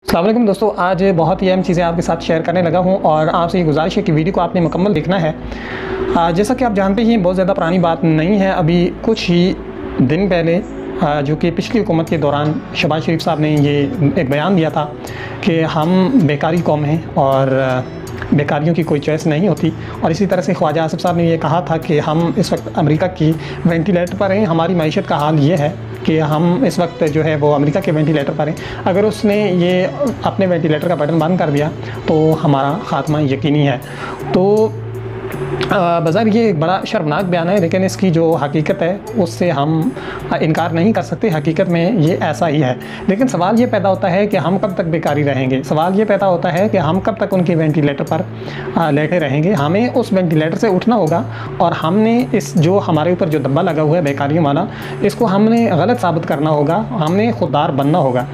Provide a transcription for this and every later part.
अस्सलाम वालेकुम दोस्तों, आज बहुत ही अहम चीज़ें आपके साथ शेयर करने लगा हूं और आपसे ये गुजारिश है कि वीडियो को आपने मुकम्मल देखना है। जैसा कि आप जानते हैं बहुत ज़्यादा पुरानी बात नहीं है, अभी कुछ ही दिन पहले जो कि पिछली हुकूमत के दौरान शहबाज शरीफ साहब ने ये एक बयान दिया था कि हम बेकारी कौम हैं और बेकारियों की कोई चॉइस नहीं होती। और इसी तरह से ख्वाजा आसिफ साहब ने ये कहा था कि हम इस वक्त अमेरिका की वेंटिलेटर पर हैं, हमारी मईशत का हाल ये है कि हम इस वक्त जो है वो अमेरिका के वेंटिलेटर पर हैं। अगर उसने ये अपने वेंटिलेटर का बटन बंद कर दिया तो हमारा ख़ात्मा यकीनी है। तो बज़ाहिर ये एक बड़ा शर्मनाक बयान है, लेकिन इसकी जो हकीकत है उससे हम इनकार नहीं कर सकते। हकीकत में ये ऐसा ही है। लेकिन सवाल ये पैदा होता है कि हम कब तक बेकारी रहेंगे। सवाल ये पैदा होता है कि हम कब तक उनके वेंटिलेटर पर लेटे रहेंगे। हमें उस वेंटिलेटर से उठना होगा और हमने इस जो हमारे ऊपर जो दब्बा लगा हुआ है बेकारियों वाला, इसको हमने गलत साबित करना होगा, हमने खुददार बनना होगा।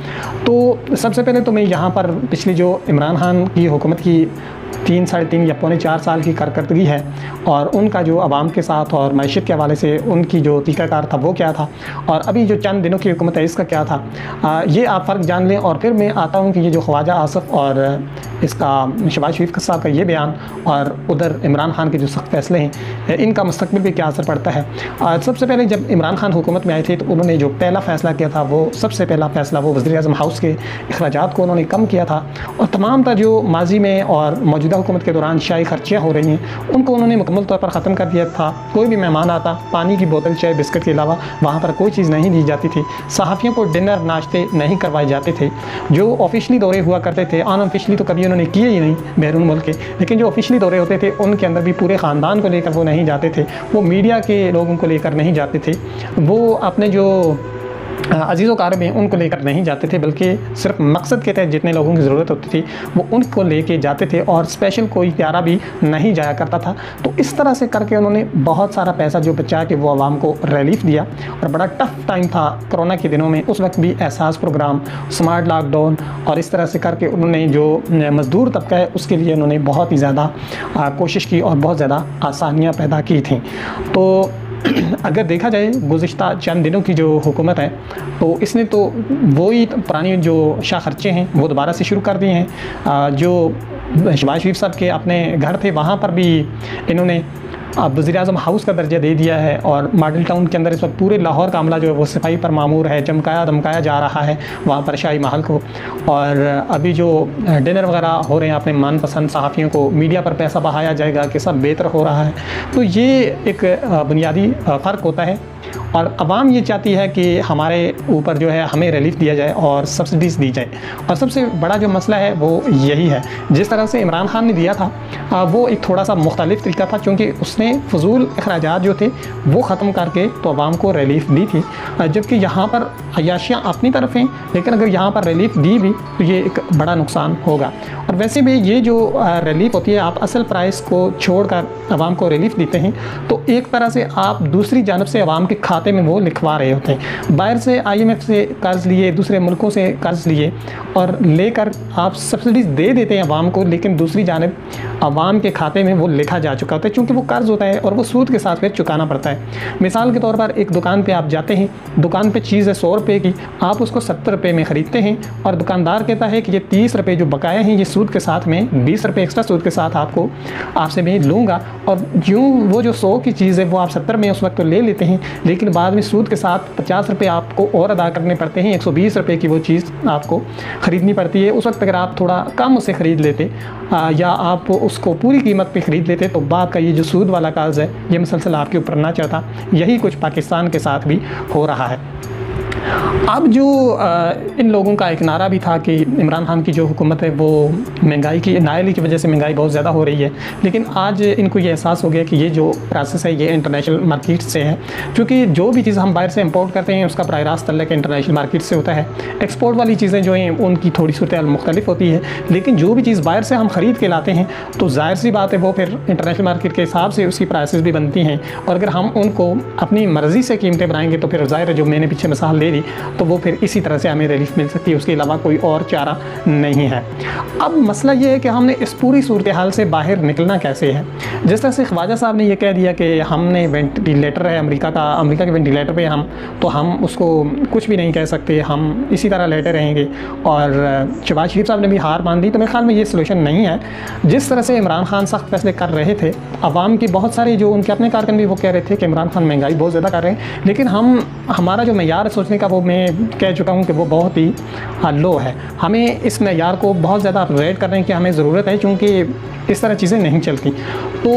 तो सबसे पहले तो मैं यहाँ पर पिछली जो इमरान खान की हुकूमत की 3, साढ़े 3 या पौने 4 साल की कारकर्दगी है और उनका जो आवाम के साथ और मैशत के हवाले से उनकी जो तरीक़ाकार था वो क्या था, और अभी जो चंद दिनों की हुकूमत है इसका क्या था, ये आप फ़र्क जान लें। और फिर मैं आता हूँ कि ये जो ख्वाजा आसिफ और इसका शहबाज शरीफ साहब का ये बयान और उधर इमरान खान के जो सख्त फैसले हैं, इनका मुस्तक़बिल पे क्या असर पड़ता है। सबसे पहले जब इमरान खान हुकूमत में आए थे तो उन्होंने जो पहला फ़ैसला किया था, वो सबसे पहला फ़ैसला वो वज़ीर-ए-आज़म हाउस के अखराजात को उन्होंने कम किया था और तमाम जो माजी में और मौजूदा हुकूमत के दौरान शाही खर्चियाँ हो रही हैं उनको उन्होंने मुकम्मल तौर पर ख़त्म कर दिया था। कोई भी मेहमान आता, पानी की बोतल, चाय, बिस्किट के अलावा वहाँ पर कोई चीज़ नहीं दी जाती थी। सहाफ़ियों को डिनर, नाश्ते नहीं करवाए जाते थे। जो ऑफिशियली दौरे हुआ करते थे, अनऑफिशियली तो कभी उन्होंने किए ही नहीं बैरून मुल्क के, लेकिन जो ऑफिशियली दौरे होते थे उनके अंदर भी पूरे ख़ानदान को लेकर वो नहीं जाते थे, वो मीडिया के लोगों को लेकर नहीं जाते थे, वो अपने जो अजीज़ व क़ारिब हैं उनको लेकर नहीं जाते थे, बल्कि सिर्फ मकसद के तहत जितने लोगों की ज़रूरत होती थी वो उनको लेके जाते थे और स्पेशल कोई प्यारा भी नहीं जाया करता था। तो इस तरह से करके उन्होंने बहुत सारा पैसा जो बचा के वो आवाम को रिलीफ दिया। और बड़ा टफ़ टाइम था कोरोना के दिनों में, उस वक्त भी एहसास प्रोग्राम, स्मार्ट लॉकडाउन और इस तरह से करके उन्होंने जो मज़दूर तबका है उसके लिए उन्होंने बहुत ही ज़्यादा कोशिश की और बहुत ज़्यादा आसानियाँ पैदा की थी। तो अगर देखा जाए गुज़िश्ता चंद दिनों की जो हुकूमत है तो इसने तो वही पुरानी जो शाह खर्चे हैं वो दोबारा से शुरू कर दिए हैं। जो शहबाज शरीफ साहब के अपने घर थे वहाँ पर भी इन्होंने अब वज़ीर-ए-आज़म हाउस का दर्जा दे दिया है और मॉडल टाउन के अंदर इस वक्त पूरे लाहौर का अमला जो है वो सफाई पर मामूर है, चमकाया धमकाया जा रहा है वहाँ पर शाही महल को। और अभी जो डिनर वगैरह हो रहे हैं अपने मनपसंद सहाफ़ियों को मीडिया पर पैसा बहाया जाएगा कि सब बेहतर हो रहा है। तो ये एक बुनियादी फ़र्क होता है और अवाम ये चाहती है कि हमारे ऊपर जो है हमें रिलीफ दिया जाए और सब्सिडीज़ दी जाए। और सबसे बड़ा जो मसला है वो यही है, जिस तरह से इमरान खान ने दिया था वो एक थोड़ा सा मुख्तलिफ तरीका था, क्योंकि उसने फ़जूल अखराजात जो थे वो ख़त्म करके तो अवाम को रिलीफ दी थी। जबकि यहाँ पर अयाशियाँ अपनी तरफ हैं, लेकिन अगर यहाँ पर रिलीफ दी भी तो ये एक बड़ा नुकसान होगा। और वैसे भी ये जो रिलीफ होती है, आप असल प्राइस को छोड़कर अवाम को रिलीफ देते हैं तो एक तरह से आप दूसरी जानब से अवाम के खाते में वो लिखवा रहे होते हैं। बाहर से IMF से कर्ज़ लिए, दूसरे मुल्कों से कर्ज़ लिए और लेकर आप सब्सिडीज़ दे देते हैं अवाम को, लेकिन दूसरी जानब अवाम के खाते में वो लिखा जा चुका होता है, क्योंकि वो कर्ज़ होता है और वो सूद के साथ फिर चुकाना पड़ता है। मिसाल के तौर पर एक दुकान पे आप जाते हैं, दुकान पे चीज़ है 100 रुपये की, आप उसको 70 रुपये में ख़रीदते हैं और दुकानदार कहता है कि ये 30 रुपये जो बकाया हैं ये सूद के साथ में 20 रुपये एक्स्ट्रा सूद के साथ आपसे मैं लूँगा। और यूँ वो जो 100 की चीज़ है वो आप 70 में उस वक्त तो ले लेते हैं, लेकिन बाद में सूद के साथ 50 रुपये आपको और अदा करने पड़ते हैं। 120 रुपये की वो चीज़ आपको ख़रीदनी पड़ती है। उस वक्त अगर आप थोड़ा कम उसे ख़रीद लेते या आप उसको पूरी कीमत पे ख़रीद लेते तो बाद का ये जो सूद वाला कर्ज़ है ये मुसलसल आपके ऊपर ना चढ़ता। यही कुछ पाकिस्तान के साथ भी हो रहा है। अब जो इन लोगों का एक नारा भी था कि इमरान खान की जो हुकूमत है वो महंगाई की, नायली की वजह से महंगाई बहुत ज़्यादा हो रही है, लेकिन आज इनको ये एहसास हो गया कि ये जो प्रोसेस है ये इंटरनेशनल मार्केट से है, क्योंकि जो भी चीज़ हम बाहर से इंपोर्ट करते हैं उसका बराह रास्त तल्लुक़ इंटरनेशनल मार्केट से होता है। एक्सपोर्ट वाली चीज़ें जो हैं उनकी थोड़ी सूरत मुख्तलिफ होती है, लेकिन जो भी चीज़ बाहर से हम ख़रीद के लाते हैं तो ज़ाहिर सी बात है वो फिर इंटरनेशनल मार्केट के हिसाब से उसकी प्राइसेस भी बनती हैं। और अगर हम उनको अपनी मर्ज़ी से कीमतें बनाएंगे तो फिर ज़ाहिर है जो मैंने पीछे मिसाल दे लगेगी तो वो फिर इसी तरह से हमें रिलीफ मिल सकती है, उसके अलावा कोई और चारा नहीं है। अब मसला ये है कि हमने इस पूरी सूरत हाल से बाहर निकलना कैसे है। जिस तरह से ख्वाजा साहब ने ये कह दिया कि हमने वेंटिलेटर है अमेरिका के वेंटिलेटर पे हम उसको कुछ भी नहीं कह सकते, हम इसी तरह लेटे रहेंगे, और शहबाज शरीफ साहब ने भी हार मान दी, तो मेरे ख्याल में ये सलूशन नहीं है। जिस तरह से इमरान खान सख्त फैसले कर रहे थे, अवाम की बहुत सारे जो उनके अपने कारकुन भी वो कह रहे थे कि इमरान खान महंगाई बहुत ज़्यादा कर रहे हैं, लेकिन हमारा जो मेयार सोचने का वो मैं कह चुका हूँ कि वो बहुत ही लो है। हमें इस मेयार को बहुत ज़्यादा अपग्रेड करने की हमें ज़रूरत है, क्योंकि इस तरह चीज़ें नहीं चलती। तो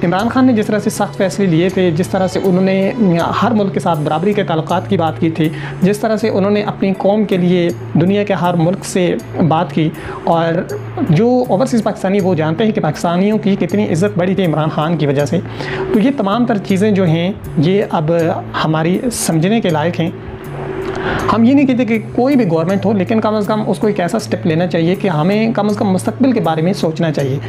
इमरान खान ने जिस तरह से सख्त फैसले लिए थे, जिस तरह से उन्होंने हर मुल्क के साथ बराबरी के ताल्लुकात की बात की थी, जिस तरह से उन्होंने अपनी कौम के लिए दुनिया के हर मुल्क से बात की, और जो ओवरसीज़ पाकिस्तानी वो जानते हैं कि पाकिस्तानियों की कितनी इज़्ज़त बढ़ी थी इमरान खान की वजह से। तो ये तमाम तर चीज़ें जो हैं ये अब हमारी समझने के लायक हैं। हम ये नहीं कहते कि कोई भी गवर्नमेंट हो, लेकिन कम से कम उसको एक ऐसा स्टेप लेना चाहिए कि हमें कम से कम मुस्तकबिल के बारे में सोचना चाहिए।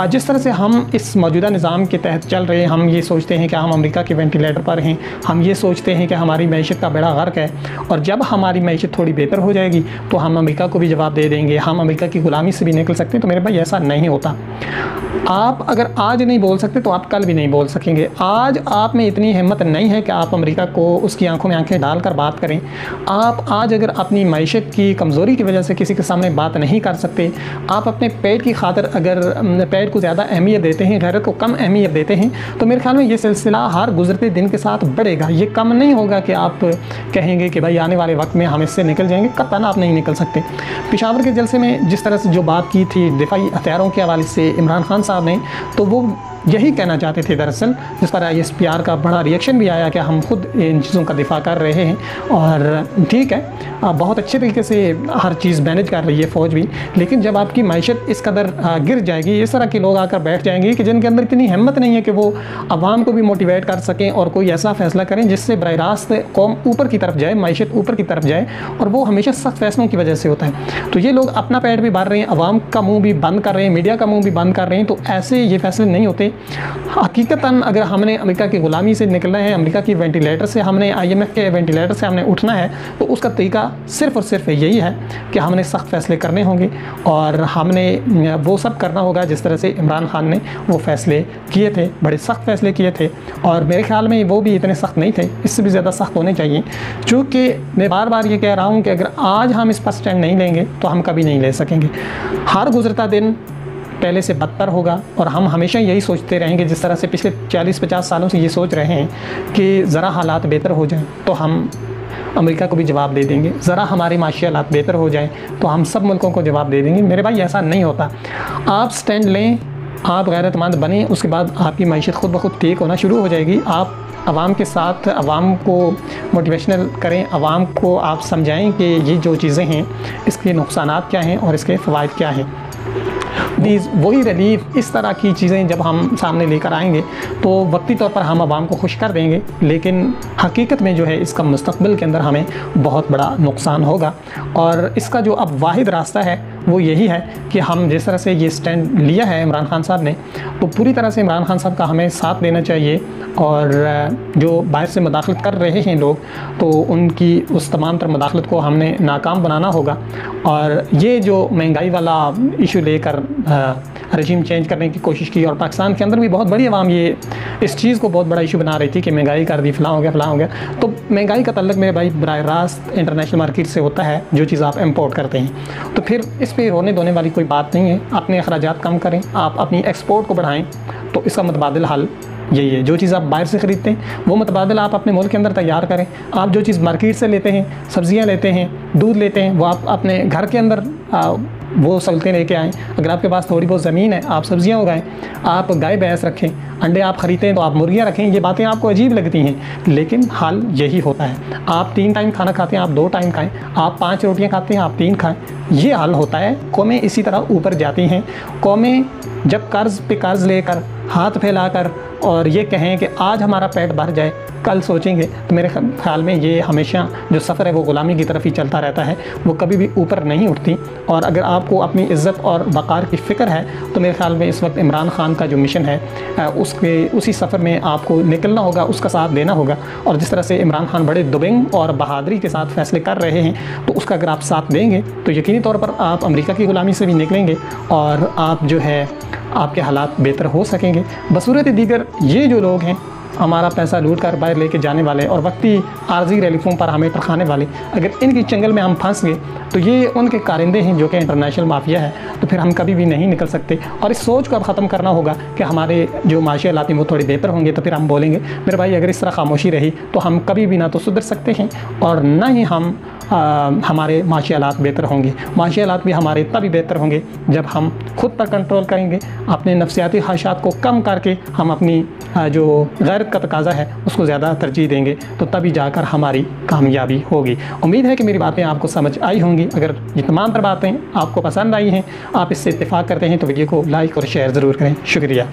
जिस तरह से हम इस मौजूदा निज़ाम के तहत चल रहे हैं, हम ये सोचते हैं कि हम अमेरिका के वेंटिलेटर पर हैं, हम ये सोचते हैं कि हमारी मैशत का बेड़ा गर्क है, और जब हमारी मैशत थोड़ी बेहतर हो जाएगी तो हम अमेरिका को भी जवाब दे देंगे, हम अमेरिका की ग़ुलामी से भी निकल सकते हैं। तो मेरे भाई ऐसा नहीं होता। आप अगर आज नहीं बोल सकते तो आप कल भी नहीं बोल सकेंगे। आज आप में इतनी हिम्मत नहीं है कि आप अमेरिका को उसकी आंखों में आंखें डालकर बात करें। आप आज अगर अपनी मैशत की कमज़ोरी की वजह से किसी के सामने बात नहीं कर सकते, आप अपने पेट की खातिर अगर पेट को ज़्यादा अहमियत देते हैं, गैरत को कम अहमियत देते हैं, तो मेरे ख्याल में ये सिलसिला हर गुजरते दिन के साथ बढ़ेगा। ये कम नहीं होगा कि आप कहेंगे कि भाई आने वाले वक्त में हम इससे निकल जाएंगे। कतई आप नहीं निकल सकते। पेशावर के जलसे में जिस तरह से जो बात की थी दिफाई हथियारों के हवाले से इमरान खान साहब ने, तो वो यही कहना चाहते थे दरअसल, जिस पर ISPR का बड़ा रिएक्शन भी आया कि हम खुद इन चीज़ों का दिफा कर रहे हैं। और ठीक है, बहुत अच्छे तरीके से हर चीज़ मैनेज कर रही है फ़ौज भी, लेकिन जब आपकी मैशत इस कदर गिर जाएगी, इस तरह के लोग आकर बैठ जाएंगे कि जिनके अंदर इतनी हिम्मत नहीं है कि वो अवाम को भी मोटिवेट कर सकें और कोई ऐसा फ़ैसला करें जिससे बराह रास्त कौम ऊपर की तरफ जाए, मैशत ऊपर की तरफ जाए, और वो हमेशा सख्त फैसलों की वजह से होता है। तो ये लोग अपना पेट भी भर रहे हैं, अवाम का मुँह भी बंद कर रहे हैं, मीडिया का मुँह भी बंद कर रहे हैं। तो ऐसे ये फैसले नहीं होते। हकीकतन अगर हमने अमेरिका की ग़ुलामी से निकलना है, अमेरिका की वेंटिलेटर से, हमने IMF के वेंटिलेटर से हमने उठना है, तो उसका तरीका सिर्फ़ और सिर्फ यही है कि हमने सख्त फ़ैसले करने होंगे, और हमने वो सब करना होगा जिस तरह से इमरान खान ने वो फ़ैसले किए थे, बड़े सख्त फ़ैसले किए थे। और मेरे ख़्याल में वो भी इतने सख्त नहीं थे, इससे भी ज़्यादा सख्त होने चाहिए। चूँकि मैं बार बार ये कह रहा हूँ कि अगर आज हम इस पर स्टैंड नहीं लेंगे तो हम कभी नहीं ले सकेंगे। हर गुज़रता दिन पहले से बदतर होगा, और हम हमेशा यही सोचते रहेंगे, जिस तरह से पिछले 40-50 सालों से ये सोच रहे हैं कि ज़रा हालात बेहतर हो जाएं तो हम अमेरिका को भी जवाब दे देंगे, ज़रा हमारे माशी हालात बेहतर हो जाएं तो हम सब मुल्कों को जवाब दे देंगे। मेरे भाई ऐसा नहीं होता। आप स्टैंड लें, आप गैरतमंद बने, उसके बाद आपकी मैशत खुद ब खुद ठीक होना शुरू हो जाएगी। आप आवाम के साथ अवाम को मोटिवेशनल करें, आवाम को आप समझाएं कि ये जो चीज़ें हैं इसके नुकसानात क्या हैं और इसके फ़वाइद क्या हैं। वही रिलीफ, इस तरह की चीज़ें जब हम सामने लेकर आएंगे तो वक्ती तौर पर हम आवाम को खुश कर देंगे, लेकिन हकीकत में जो है इसका मुस्तक़बिल के अंदर हमें बहुत बड़ा नुकसान होगा। और इसका जो अब वाहिद रास्ता है वो यही है कि हम जिस तरह से ये स्टैंड लिया है इमरान खान साहब ने, तो पूरी तरह से इमरान खान साहब का हमें साथ देना चाहिए। और जो बाहर से मदाखलत कर रहे हैं लोग, तो उनकी उस तमाम तर मदाखलत को हमने नाकाम बनाना होगा। और ये जो महंगाई वाला इशू लेकर रजीम चेंज करने की कोशिश की, और पाकिस्तान के अंदर भी बहुत बड़ी आवाम ये इस चीज़ को बहुत बड़ा इशू बना रही थी कि महंगाई कर दी, फ़लाँ हो गया। तो महंगाई का तल्लुक़ मेरे भाई बराह रास्त इंटरनेशनल मार्केट से होता है, जो चीज़ आप इम्पोर्ट करते हैं। तो फिर इस पर रोने धोने वाली कोई बात नहीं है। अपने अखराजात कम करें, आप अपनी एक्सपोर्ट को बढ़ाएँ, तो इसका मुतबादिल हल यही है। जो चीज़ आप बाहर से ख़रीदते हैं वो मुतबादिल आप अपने मुल्क के अंदर तैयार करें। आप जो चीज़ मार्केट से लेते हैं, सब्ज़ियाँ लेते हैं, दूध लेते हैं, वो आप अपने घर के अंदर वो सहूलतें लेके आएँ। अगर आपके पास थोड़ी बहुत ज़मीन है, आप सब्ज़ियाँ उगाएँ, आप गाय भैंस रखें, अंडे आप ख़रीदते हैं तो आप मुर्गियाँ रखें। ये बातें आपको अजीब लगती हैं, लेकिन हाल यही होता है। आप 3 टाइम खाना खाते हैं, आप 2 टाइम खाएँ। आप 5 रोटियाँ खाते हैं, आप 3 खाएँ। ये हाल होता है। कौमें इसी तरह ऊपर जाती हैं। कौमें जब कर्ज़ पे कर्ज़ लेकर, हाथ फैलाकर और ये कहें कि आज हमारा पेट भर जाए, कल सोचेंगे तो मेरे ख्याल में ये हमेशा जो सफ़र है वो ग़ुलामी की तरफ ही चलता रहता है, वो कभी भी ऊपर नहीं उठती। और अगर आपको अपनी इज़्ज़त और वक़ार की फ़िक्र है तो मेरे ख्याल में इस वक्त इमरान ख़ान का जो मिशन है उसी सफ़र में आपको निकलना होगा, उसका साथ देना होगा। और जिस तरह से इमरान ख़ान बड़े दुबंग और बहादुरी के साथ फ़ैसले कर रहे हैं, तो उसका अगर आप साथ देंगे तो यकीनी तौर पर आप अमेरिका की ग़ुलामी से भी निकलेंगे और आप जो है आपके हालात बेहतर हो सकेंगे। बसूरत दीगर ये जो लोग हैं हमारा पैसा लूट कर बाहर लेके जाने वाले और वक्ती आर्जी रैलिफों पर हमें टरखाने वाले, अगर इनकी चंगल में हम फंस गए तो ये उनके कारिंदे हैं जो कि इंटरनेशनल माफिया है, तो फिर हम कभी भी नहीं निकल सकते। और इस सोच को अब ख़त्म करना होगा कि हमारे जो माशी हालात हैं वो थोड़े बेहतर होंगे तो फिर हम बोलेंगे। मेरे भाई अगर इस तरह खामोशी रही तो हम कभी भी ना तो सुधर सकते हैं और ना ही हमारे माशी हालात बेहतर होंगे। माशी हालात भी हमारे तभी बेहतर होंगे जब हम खुद पर कंट्रोल करेंगे, अपने नफ्सियाती ख्वाहिशात को कम करके हम अपनी जो गैरत का तकाज़ा है उसको ज़्यादा तरजीह देंगे, तो तभी जाकर हमारी कामयाबी होगी। उम्मीद है कि मेरी बातें आपको समझ आई होंगी। अगर ये तमाम तर बातें आपको पसंद आई हैं, आप इससे इत्तेफाक करते हैं तो वीडियो को लाइक और शेयर ज़रूर करें। शुक्रिया।